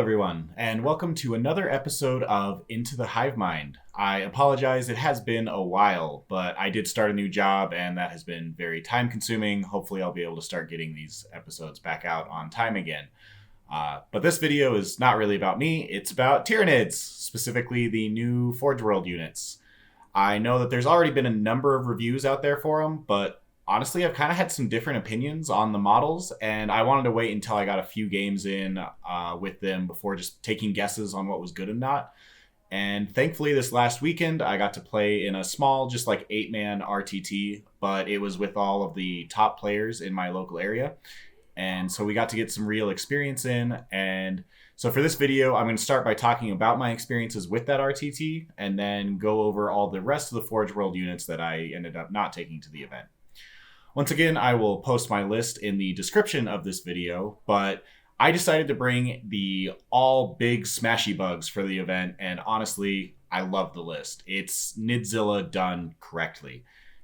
everyone, and welcome to another episode of Into the Hive Mind. I apologize, it has been a while, but I did start a new job, and that has been very time-consuming. Hopefully I'll be able to start getting these episodes back out on time again. But this video is not really about me, it's about tyranids, specifically the new Forgeworld units. I know that there's already been a number of reviews out there for them, but honestly, I've kind of had some different opinions on the models, and I wanted to wait until I got a few games in with them before just taking guesses on what was good and not. And thankfully, this last weekend, I got to play in a small, just like 8-man RTT, but it was with all of the top players in my local area. And so we got to get some real experience in. And so for this video, I'm going to start by talking about my experiences with that RTT, and then go over all the rest of the Forgeworld units that I ended up not taking to the event. Once again, I will post my list in the description of this video, but I decided to bring the all big smashy bugs for the event, and honestly, I love the list. It's Nidzilla done correctly.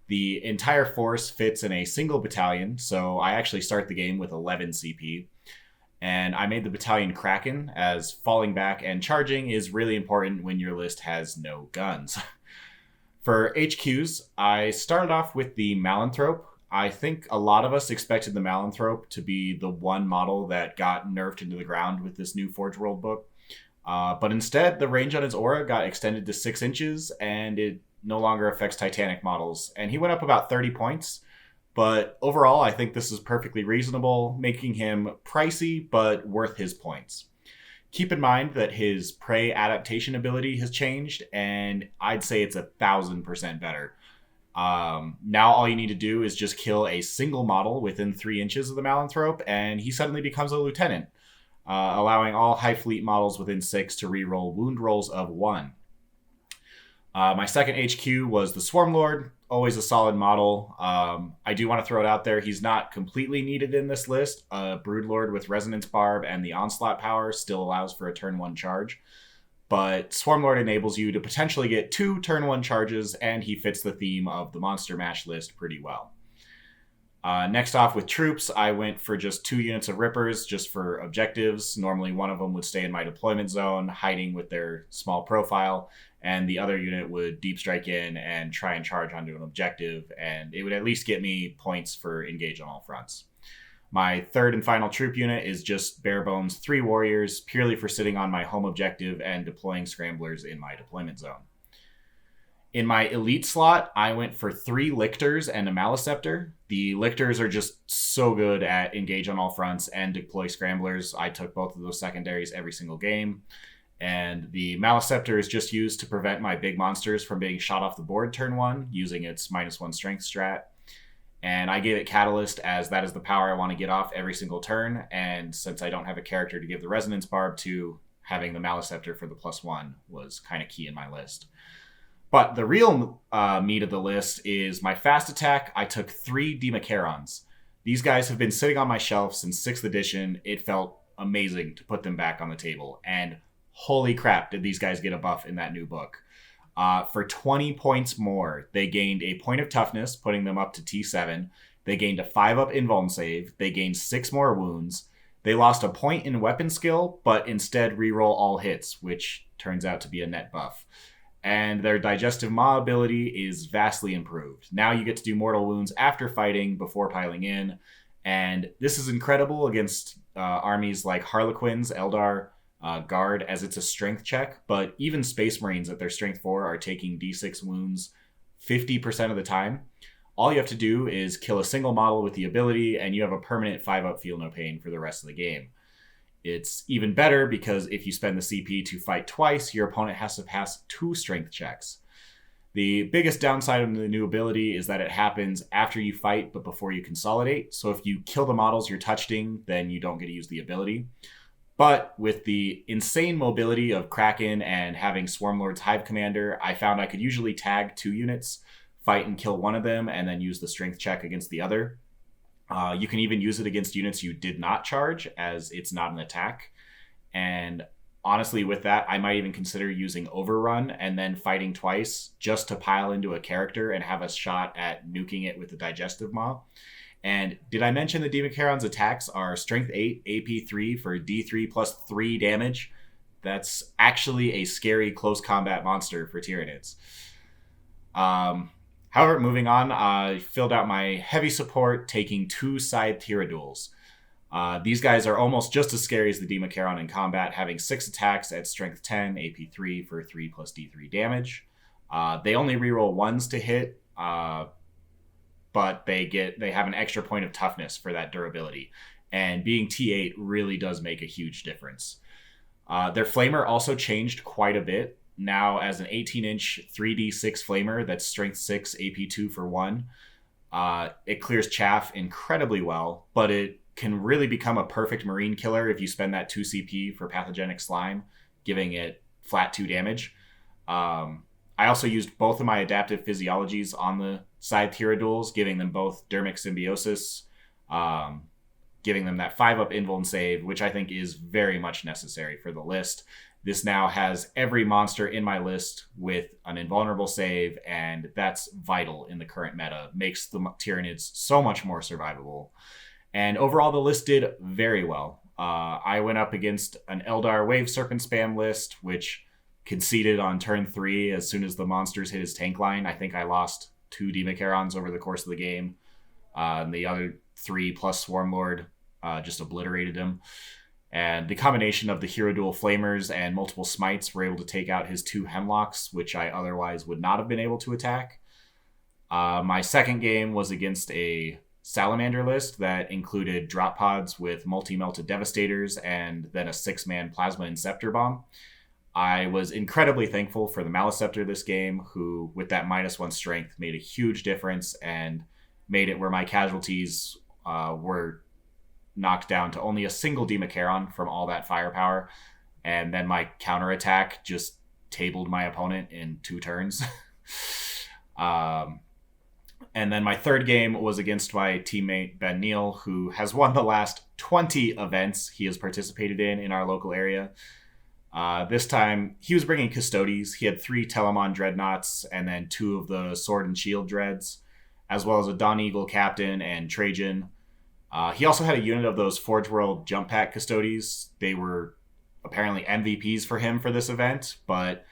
The entire force fits in a single battalion, so I actually start the game with 11 CP, and I made the battalion Kraken, as falling back and charging is really important when your list has no guns. For HQs, I started off with the Malanthrope. I think a lot of us expected the Malanthrope to be the one model that got nerfed into the ground with this new Forgeworld book. But instead, the range on his aura got extended to 6 inches, and it no longer affects Titanic models. And he went up about 30 points. But overall, I think this is perfectly reasonable, making him pricey, but worth his points. Keep in mind that his prey adaptation ability has changed, and I'd say it's 1,000% better. Now all you need to do is just kill a single model within 3 inches of the Malanthrope, and he suddenly becomes a lieutenant, allowing all Hive Fleet models within 6 to reroll wound rolls of 1. My second HQ was the Swarmlord, always a solid model. I do want to throw it out there, he's not completely needed in this list. Broodlord with Resonance Barb and the Onslaught power still allows for a turn 1 charge. But Swarmlord enables you to potentially get 2 turn 1 charges, and he fits the theme of the Monster Mash list pretty well. Next off with troops, I went for just 2 units of Rippers, just for objectives. Normally one of them would stay in my deployment zone, hiding with their small profile, and the other unit would deep strike in and try and charge onto an objective, and it would at least get me points for engage on all fronts. My third and final troop unit is just bare bones 3 warriors, purely for sitting on my home objective and deploying scramblers in my deployment zone. In my elite slot, I went for 3 lictors and a maleceptor. The lictors are just so good at engage on all fronts and deploy scramblers. I took both of those secondaries every single game. And the maleceptor is just used to prevent my big monsters from being shot off the board turn 1, using its -1 strength strat. And I gave it Catalyst, as that is the power I want to get off every single turn, and since I don't have a character to give the Resonance Barb to, having the Maleceptor for the +1 was kind of key in my list. But the real meat of the list is my fast attack. I took 3 Demacarons. These guys have been sitting on my shelf since 6th edition. It felt amazing to put them back on the table, and holy crap did these guys get a buff in that new book. For 20 points more, they gained a point of toughness, putting them up to T7. They gained a 5-up invuln save. They gained 6 more wounds. They lost a point in weapon skill, but instead reroll all hits, which turns out to be a net buff. And their digestive maw ability is vastly improved. Now you get to do mortal wounds after fighting, before piling in. And this is incredible against armies like Harlequins, Eldar, Guard, as it's a strength check, but even Space Marines at their strength 4 are taking d6 wounds 50% of the time. All you have to do is kill a single model with the ability, and you have a permanent 5-up feel no pain for the rest of the game. It's even better because if you spend the CP to fight twice, your opponent has to pass 2 strength checks. The biggest downside of the new ability is that it happens after you fight, but before you consolidate. So if you kill the models you're touching, then you don't get to use the ability. But with the insane mobility of Kraken and having Swarmlord's Hive Commander, I found I could usually tag 2 units, fight and kill one of them, and then use the strength check against the other. You can even use it against units you did not charge, as it's not an attack. And honestly, with that, I might even consider using Overrun and then fighting twice just to pile into a character and have a shot at nuking it with the Digestive Maw. And did I mention the Democharon's attacks are Strength 8, AP 3 for D3 plus 3 damage? That's actually a scary close combat monster for Tyranids. However, moving on, I filled out my heavy support, taking 2 side Tyradules. These guys are almost just as scary as the Democharon in combat, having 6 attacks at Strength 10, AP 3 for 3 plus D3 damage. They only reroll 1s to hit, but they have an extra point of toughness for that durability. And being T8 really does make a huge difference. Their flamer also changed quite a bit. Now as an 18-inch 3d6 flamer that's strength 6, AP 2 for 1. It clears chaff incredibly well, but it can really become a perfect marine killer if you spend that 2 CP for pathogenic slime, giving it flat 2 damage. I also used both of my adaptive physiologies on the side Tyradules, giving them both dermic symbiosis, giving them that 5-up invuln save, which I think is very much necessary for the list. This now has every monster in my list with an invulnerable save, and that's vital in the current meta. Makes the Tyranids so much more survivable. And overall, the list did very well. I went up against an Eldar Wave Serpent spam list, which conceded on turn 3 as soon as the monsters hit his tank line. I think I lost 2 Democharons over the course of the game. And the other 3 plus Swarmlord just obliterated him. And the combination of the Hero Duel Flamers and multiple Smites were able to take out his 2 Hemlocks, which I otherwise would not have been able to attack. My second game was against a Salamander list that included drop pods with multi-melted Devastators and then a 6-man Plasma Inceptor Bomb. I was incredibly thankful for the Maliceptor this game, who, with that -1 strength, made a huge difference and made it where my casualties were knocked down to only a single Democharon from all that firepower. And then my counterattack just tabled my opponent in 2 turns. And then my third game was against my teammate Benneal, who has won the last 20 events he has participated in our local area. This time, he was bringing Custodes. He had 3 Telemon Dreadnoughts and then 2 of the Sword and Shield Dreads, as well as a Dawn Eagle Captain and Trajan. He also had a unit of those Forgeworld Jump Pack Custodes. They were apparently MVPs for him for this event, but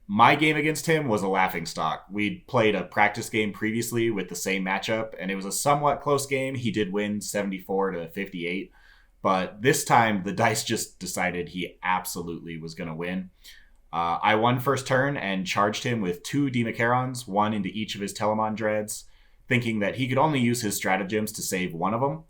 my game against him was a laughingstock. We'd played a practice game previously with the same matchup, and it was a somewhat close game. He did win 74-58. But this time, the dice just decided he absolutely was going to win. I won first turn and charged him with 2 Democharons, 1 into each of his Telemon Dreads, thinking that he could only use his stratagems to save one of them.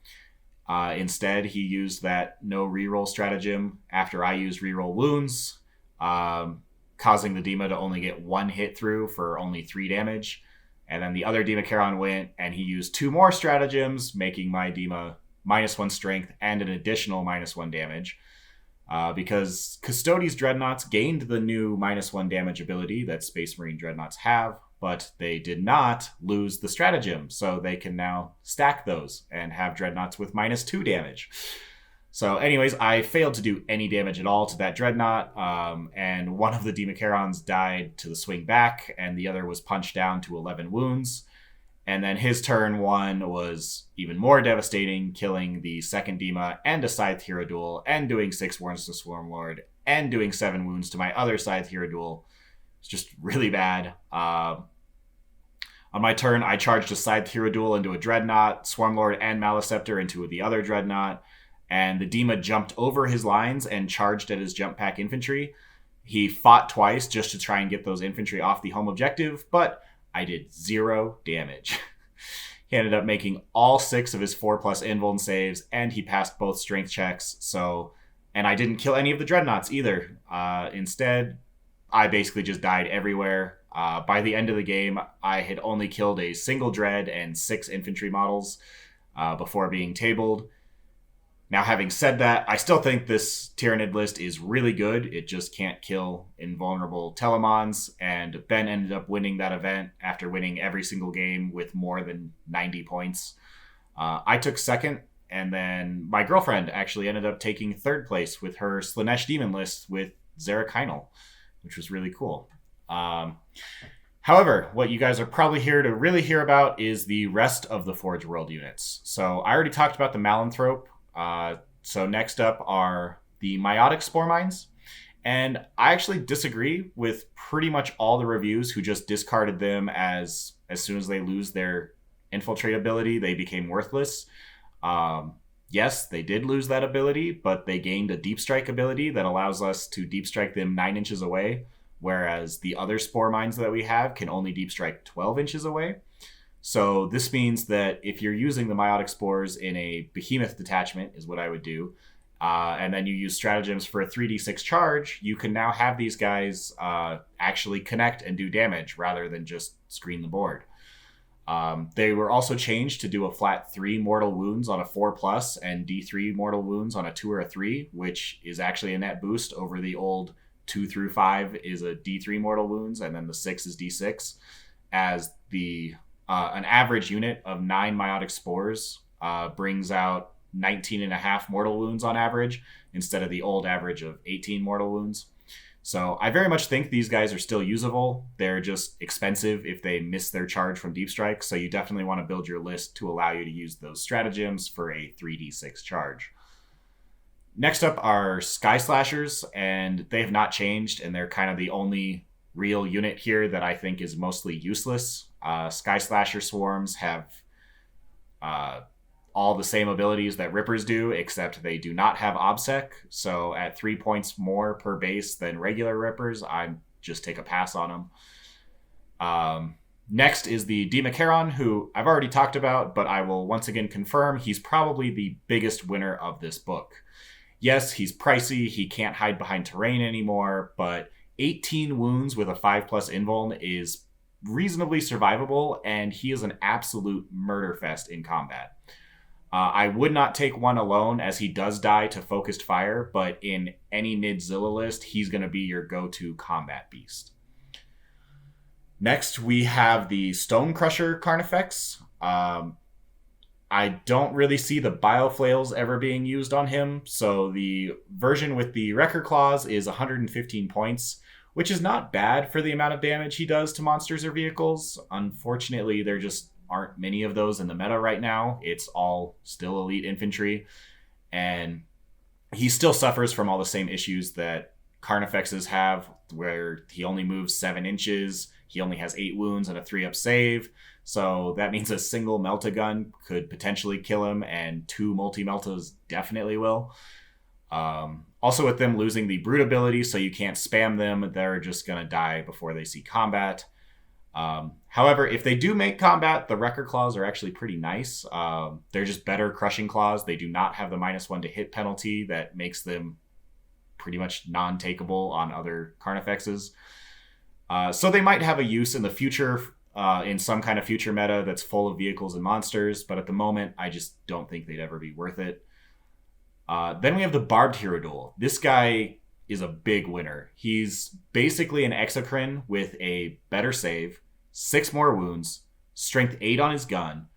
Instead, he used that no reroll stratagem after I used reroll wounds, causing the Dema to only get 1 hit through for only 3 damage. And then the other Democharon went, and he used 2 more stratagems, making my Dema -1 strength and an additional -1 damage. Because Custodes Dreadnoughts gained the new -1 damage ability that Space Marine Dreadnoughts have, but they did not lose the stratagem, so they can now stack those and have Dreadnoughts with -2 damage. So anyways, I failed to do any damage at all to that Dreadnought, and one of the Democharons died to the swing back, and the other was punched down to 11 wounds. And then his turn 1 was even more devastating, killing the second Dema and a Scythe Hero Duel, and doing 6 warns to Swarmlord, and doing 7 wounds to my other Scythe Hero Duel. It's just really bad. On my turn, I charged a Scythe Hero Duel into a Dreadnought, Swarmlord and Maliceptor into the other Dreadnought, and the Dema jumped over his lines and charged at his jump pack infantry. He fought twice just to try and get those infantry off the home objective, but I did 0 damage. He ended up making all 6 of his 4+ invuln saves, and he passed both strength checks. And I didn't kill any of the Dreadnoughts either. Instead, I basically just died everywhere. By the end of the game, I had only killed a single Dread and 6 infantry models before being tabled. Now, having said that, I still think this Tyranid list is really good. It just can't kill invulnerable Telemons, and Ben ended up winning that event after winning every single game with more than 90 points. I took second, and then my girlfriend actually ended up taking third place with her Slanesh Demon list with Zarakynal, which was really cool. However, what you guys are probably here to really hear about is the rest of the Forgeworld units. So I already talked about the Malanthrope. So next up are the Meiotic Spore Mines. And I actually disagree with pretty much all the reviews who just discarded them as soon as they lose their infiltrate ability, they became worthless. Yes, they did lose that ability, but they gained a deep strike ability that allows us to deep strike them 9 inches away, whereas the other spore mines that we have can only deep strike 12 inches away. So this means that if you're using the Meiotic Spores in a Behemoth detachment, is what I would do, and then you use stratagems for a 3d6 charge, you can now have these guys actually connect and do damage rather than just screen the board. They were also changed to do a flat 3 mortal wounds on a 4+ and D3 mortal wounds on a 2 or a 3, which is actually a net boost over the old 2 through 5 is a D3 mortal wounds, and then the 6 is D6, as the an average unit of 9 Meiotic Spores brings out 19.5 mortal wounds on average, instead of the old average of 18 mortal wounds. So I very much think these guys are still usable. They're just expensive if they miss their charge from Deep Strike, so you definitely want to build your list to allow you to use those stratagems for a 3d6 charge. Next up are Sky Slashers, and they have not changed, and they're kind of the only real unit here that I think is mostly useless. Sky Slasher swarms have all the same abilities that Rippers do, except they do not have OBSEC. So at 3 points more per base than regular Rippers, I just take a pass on them. Next is the Demacharon, who I've already talked about, but I will once again confirm he's probably the biggest winner of this book. Yes, he's pricey, he can't hide behind terrain anymore, but 18 wounds with a 5+ invuln is reasonably survivable, and he is an absolute murder fest in combat. I would not take one alone, as he does die to focused fire, but in any mid-Zilla list, he's going to be your go-to combat beast. Next, we have the Stonecrusher Carnifex. I don't really see the Bioflails ever being used on him, so the version with the Wrecker Claws is 115 points, which is not bad for the amount of damage he does to monsters or vehicles. Unfortunately, there just aren't many of those in the meta right now. It's all still elite infantry, and he still suffers from all the same issues that Carnifexes have, where he only moves 7 inches, he only has 8 wounds and a 3-up save, so that means a single Melta-Gun could potentially kill him, and 2 multi-Meltas definitely will. Also with them losing the Brute ability, so you can't spam them, they're just going to die before they see combat. However, if they do make combat, the Wrecker Claws are actually pretty nice. They're just better crushing claws. They do not have the -1 to hit penalty that makes them pretty much non-takeable on other Carnifexes. So they might have a use in the future, in some kind of future meta that's full of vehicles and monsters, but at the moment, I just don't think they'd ever be worth it. Then we have the Barbed Herodin. This guy is a big winner. He's basically an exocrine with a better save, 6 more wounds, strength 8 on his gun,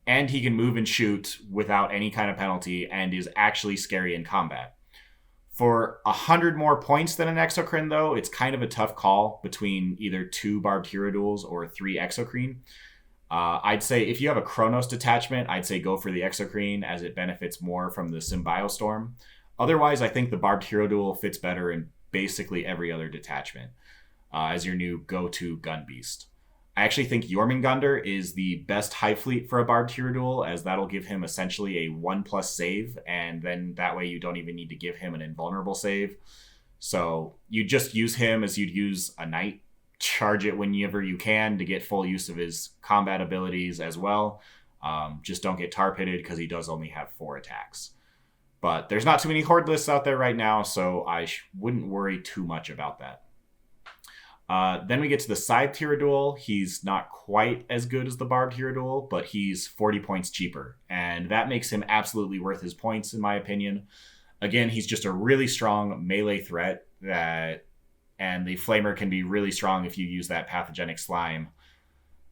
and he can move and shoot without any kind of penalty and is actually scary in combat. For 100 more points than an exocrine, though, it's kind of a tough call between either 2 Barbed Herodins or 3 exocrine. I'd say if you have a Chronos detachment, I'd say go for the exocrine, as it benefits more from the Symbiostorm. Otherwise, I think the Barbed Herodin fits better in basically every other detachment as your new go-to gun beast. I actually think Jormungandr is the best Hive fleet for a Barbed Herodin, as that'll give him essentially a 1+ save, and then that way you don't even need to give him an invulnerable save. So you just use him as you'd use a knight. Charge it whenever you can to get full use of his combat abilities as well. Just don't get tar pitted, because he does only have 4 attacks. But there's not too many Horde lists out there right now, so I wouldn't worry too much about that. Then we get to the Scythe Herodin. He's not quite as good as the Barbed Herodin, but he's 40 points cheaper, and that makes him absolutely worth his points, in my opinion. Again, he's just a really strong melee threat, and the Flamer can be really strong if you use that Pathogenic Slime.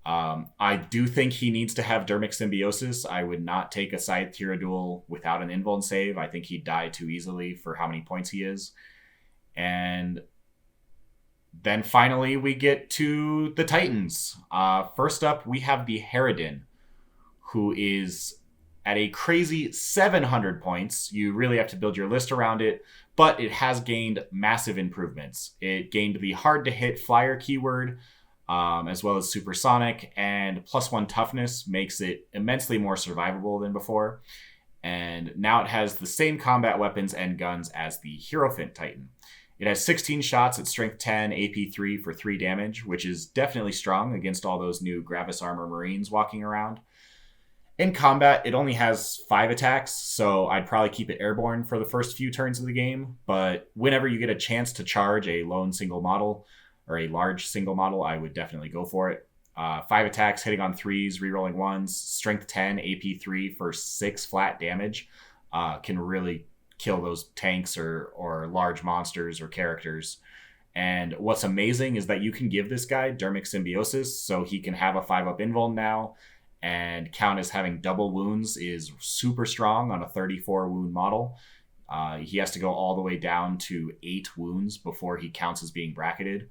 I do think he needs to have Dermic Symbiosis. I would not take a Scythe Herodin without an invuln save. I think he'd die too easily for how many points he is. And Then finally, we get to the Titans. First up, we have the Herodin, who is at a crazy 700 points. You really have to build your list around it, but it has gained massive improvements. It gained the hard-to-hit flyer keyword, as well as supersonic, and +1 toughness makes it immensely more survivable than before. And now it has the same combat weapons and guns as the Hierophant Titan. It has 16 shots at strength 10, AP 3 for 3 damage, which is definitely strong against all those new Gravis Armor Marines walking around. In combat, it only has 5 attacks, so I'd probably keep it airborne for the first few turns of the game, but whenever you get a chance to charge a lone single model, or a large single model, I would definitely go for it. 5 attacks, hitting on 3s, rerolling 1s, strength 10, AP 3 for 6 flat damage, can really kill those tanks or large monsters or characters. And what's amazing is that you can give this guy Dermic Symbiosis, so he can have a 5-up invuln now, and count as having double wounds is super strong on a 34 wound model. He has to go all the way down to 8 wounds before he counts as being bracketed.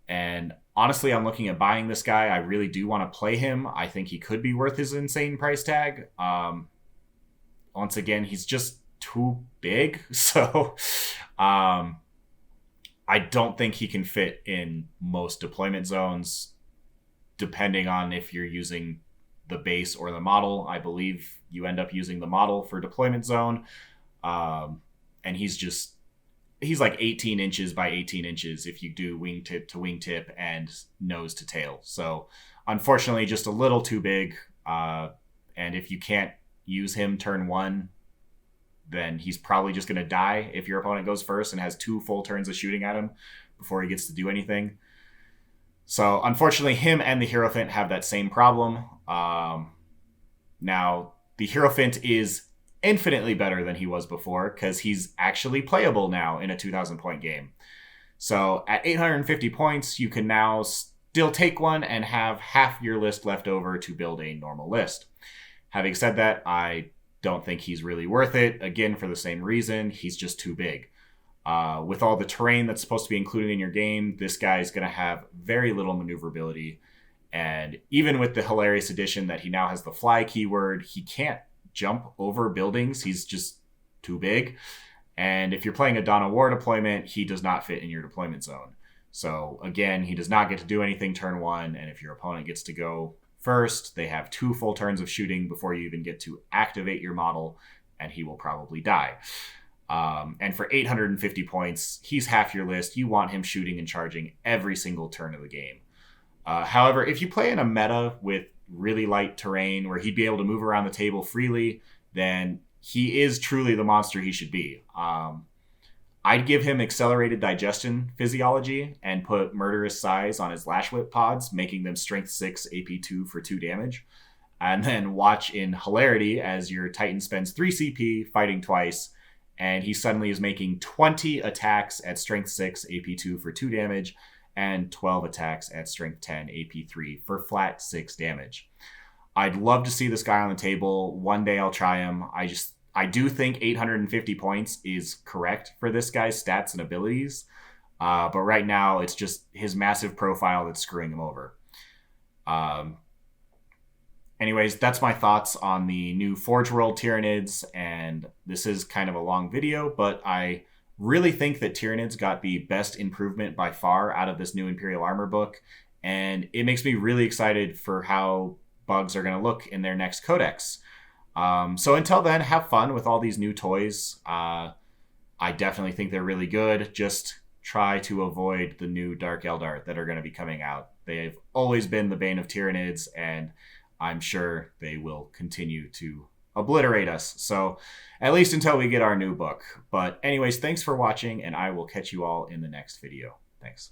And honestly, I'm looking at buying this guy. I really do want to play him. I think he could be worth his insane price tag. Once again, he's just too big. So I don't think he can fit in most deployment zones, depending on if you're using the base or the model. I believe you end up using the model for deployment zone. And he's like 18 inches by 18 inches if you do wingtip to wingtip and nose to tail. So unfortunately, just a little too big. And if you can't use him turn 1, then he's probably just going to die if your opponent goes first and has 2 full turns of shooting at him before he gets to do anything. So unfortunately, him and the Hierophant have that same problem. Now, the Hierophant is infinitely better than he was before because he's actually playable now in a 2,000 point game. So at 850 points, you can now still take one and have half your list left over to build a normal list. Having said that, I don't think he's really worth it. Again, for the same reason, he's just too big. With all the terrain that's supposed to be included in your game, this guy is going to have very little maneuverability. And even with the hilarious addition that he now has the fly keyword, he can't jump over buildings. He's just too big. And if you're playing a Dawn of War deployment, he does not fit in your deployment zone. So again, he does not get to do anything turn 1. And if your opponent gets to go first, they have 2 full turns of shooting before you even get to activate your model, and he will probably die. And for 850 points, he's half your list. You want him shooting and charging every single turn of the game. However, if you play in a meta with really light terrain where he'd be able to move around the table freely, then he is truly the monster he should be. I'd give him accelerated digestion physiology and put murderous size on his lash whip pods, making them strength 6 AP 2 for 2 damage. And then watch in hilarity as your Titan spends 3 CP fighting twice, and he suddenly is making 20 attacks at strength 6 AP 2 for 2 damage and 12 attacks at strength 10 AP 3 for flat 6 damage. I'd love to see this guy on the table. One day I'll try him. I do think 850 points is correct for this guy's stats and abilities. But right now, it's just his massive profile that's screwing him over. Anyways, that's my thoughts on the new Forgeworld Tyranids. And this is kind of a long video, but I really think that Tyranids got the best improvement by far out of this new Imperial Armor book. And it makes me really excited for how bugs are going to look in their next codex. So until then, have fun with all these new toys. I definitely think they're really good. Just try to avoid the new Dark Eldar that are going to be coming out. They've always been the bane of Tyranids, and I'm sure they will continue to obliterate us. So at least until we get our new book. But anyways, thanks for watching, and I will catch you all in the next video. Thanks.